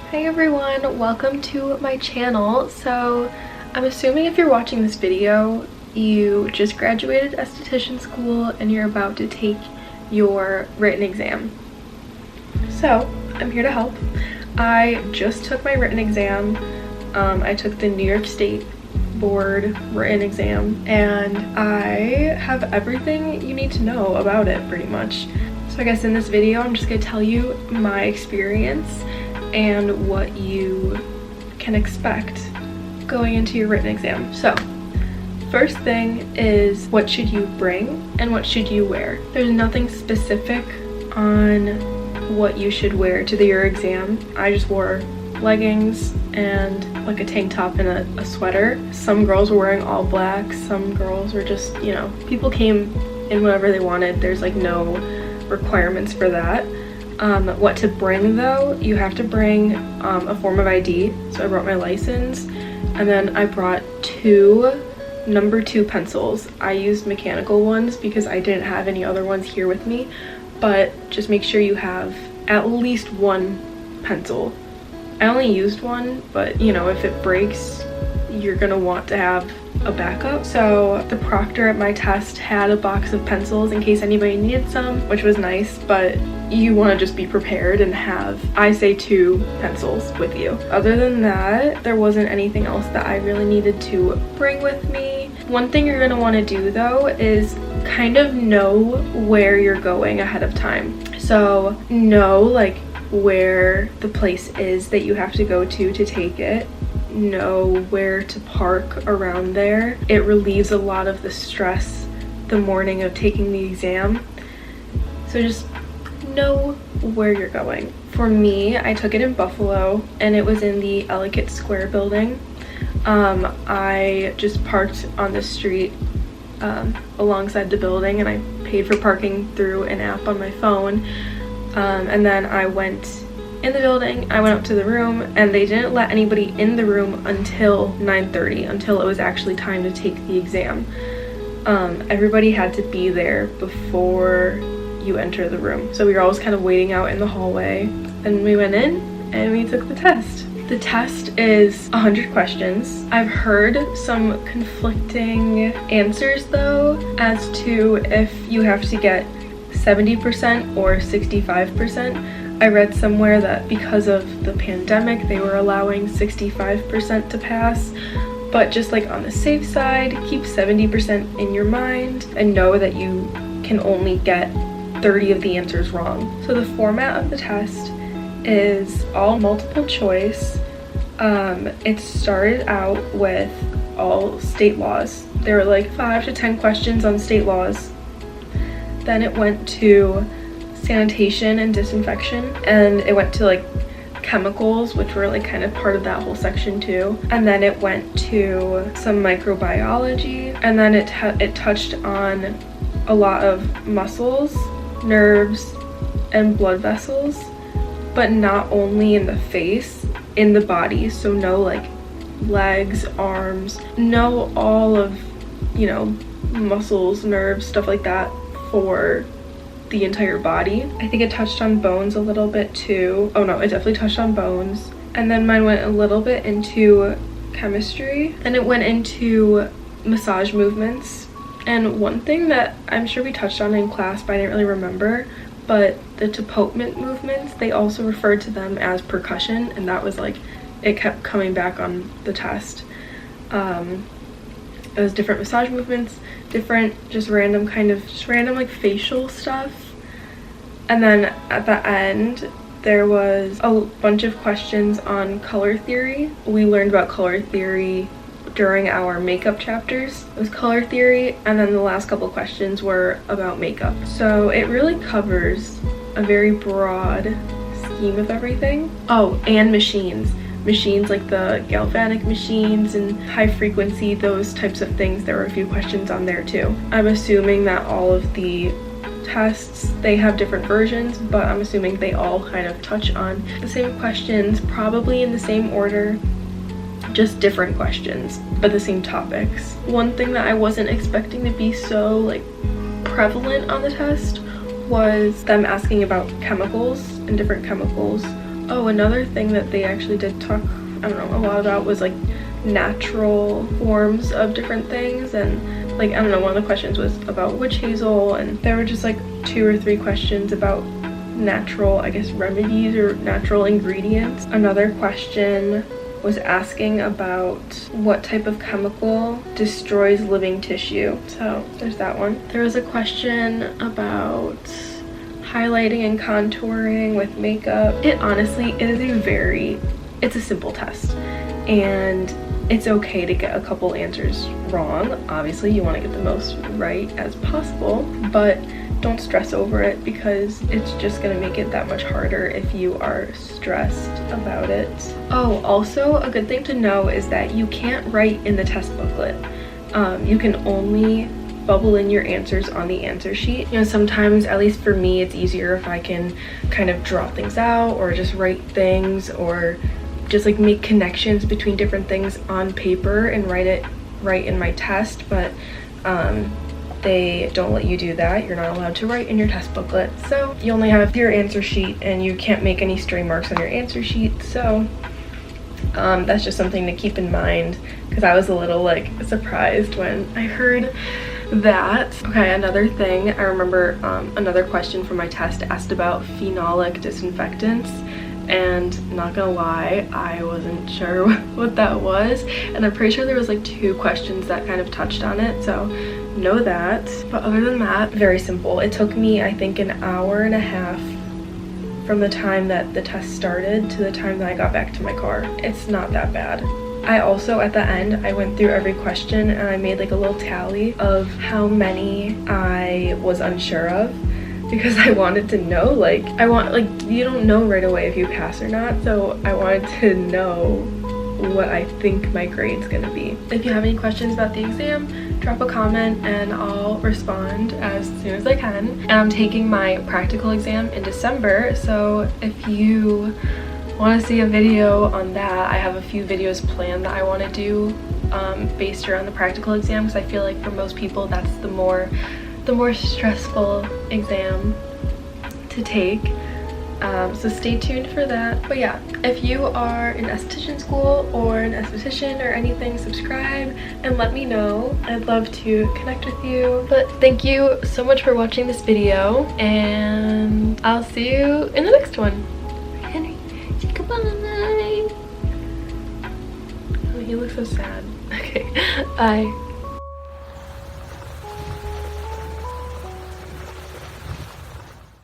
Hey everyone, welcome to my channel. So I'm assuming if you're watching this video, you just graduated esthetician school and you're about to take your written exam. So I'm here to help. I just took my written exam. I took the New York State board written exam and I have everything you need to know about it pretty much. So I guess in this video I'm just gonna tell you my experience and what you can expect going into your written exam. So first thing is, what should you bring and what should you wear? There's nothing specific on what you should wear to your exam. I just wore leggings and like a tank top and a sweater. Some girls were wearing all black, some girls were just, you know, people came in whatever they wanted. There's like no requirements for that. What to bring though, you have to bring a form of ID. So I brought my license and then I brought two number 2 pencils. I used mechanical ones because I didn't have any other ones here with me, but just make sure you have at least one pencil. I only used one, but you know, if it breaks, you're gonna want to have a backup. So the proctor at my test had a box of pencils in case anybody needed some, which was nice, but you want to just be prepared and have, I say, 2 pencils with you. Other than that, there wasn't anything else that I really needed to bring with me. One thing you're going to want to do though is kind of know where you're going ahead of time. So know like where the place is that you have to go to take it. Know where to park around there. It relieves a lot of the stress the morning of taking the exam. So just know where you're going. For me, I took it in Buffalo and it was in the Ellicott Square building. I just parked on the street alongside the building and I paid for parking through an app on my phone. And then I went in the building, I went up to the room and they didn't let anybody in the room until 9:30, until it was actually time to take the exam. Everybody had to be there before you enter the room. So we were always kind of waiting out in the hallway. And we went in and we took the test. The test is 100 questions. I've heard some conflicting answers though as to if you have to get 70% or 65%. I read somewhere that because of the pandemic, they were allowing 65% to pass, but just like on the safe side, keep 70% in your mind and know that you can only get 30 of the answers wrong. So the format of the test is all multiple choice. It started out with all state laws. There were like 5 to 10 questions on state laws. Then it went to sanitation and disinfection, and it went to like chemicals, which were like kind of part of that whole section too. And then it went to some microbiology, and then it touched on a lot of muscles, nerves, and blood vessels, but not only in the face, in the body. So know like legs, arms, know all of, you know, muscles, nerves, stuff like that for the entire body. I think it touched on bones a little bit too. Oh no, it definitely touched on bones. And then mine went a little bit into chemistry. Then it went into massage movements. And one thing that I'm sure we touched on in class, but I didn't really remember, but the tapotement movements, they also referred to them as percussion, and that was like, it kept coming back on the test. It was different massage movements, different just random like facial stuff. And then at the end, there was a bunch of questions on color theory. We learned about color theory during our makeup chapters. It was color theory, and then the last couple questions were about makeup. So it really covers a very broad scheme of everything. Oh, and machines like the galvanic machines and high frequency, those types of things. There were a few questions on there too. I'm assuming that all of the tests, they have different versions, but I'm assuming they all kind of touch on the same questions, probably in the same order, just different questions, but the same topics. One thing that I wasn't expecting to be so like prevalent on the test was them asking about chemicals and different chemicals. Oh, another thing that they actually did talk, I don't know, a lot about was like natural forms of different things. And like, I don't know, one of the questions was about witch hazel, and there were just like 2 or 3 questions about natural, I guess, remedies or natural ingredients. Another question was asking about what type of chemical destroys living tissue. So there's that one. There was a question about highlighting and contouring with makeup. It honestly is it's a simple test, and it's okay to get a couple answers wrong. Obviously you want to get the most right as possible, but don't stress over it, because it's just gonna make it that much harder if you are stressed about it. Oh, also a good thing to know is that you can't write in the test booklet. You can only bubble in your answers on the answer sheet. You know, sometimes, at least for me, it's easier if I can kind of draw things out or just write things, or just like make connections between different things on paper and write it right in my test. But they don't let you do that. You're not allowed to write in your test booklet. So you only have your answer sheet, and you can't make any stray marks on your answer sheet. So that's just something to keep in mind, because I was a little like surprised when I heard that. Okay, another thing, I remember another question from my test asked about phenolic disinfectants, and not gonna lie, I wasn't sure what that was, and I'm pretty sure there was like 2 questions that kind of touched on it, so know that. But other than that, very simple. It took me, I think, an hour and a half from the time that the test started to the time that I got back to my car. It's not that bad. I also, at the end, I went through every question and I made like a little tally of how many I was unsure of, because I wanted to know, like, you don't know right away if you pass or not, so I wanted to know what I think my grade's gonna be. If you have any questions about the exam, drop a comment and I'll respond as soon as I can. And I'm taking my practical exam in December, so if you want to see a video on that, I have a few videos planned that I want to do based around the practical exam, because I feel like for most people that's the more stressful exam to take. So stay tuned for that. But yeah, if you are in esthetician school or an esthetician or anything, subscribe and let me know. I'd love to connect with you. But thank you so much for watching this video, and I'll see you in the next one. Henry, say goodbye. Oh, he looks so sad. Okay, bye.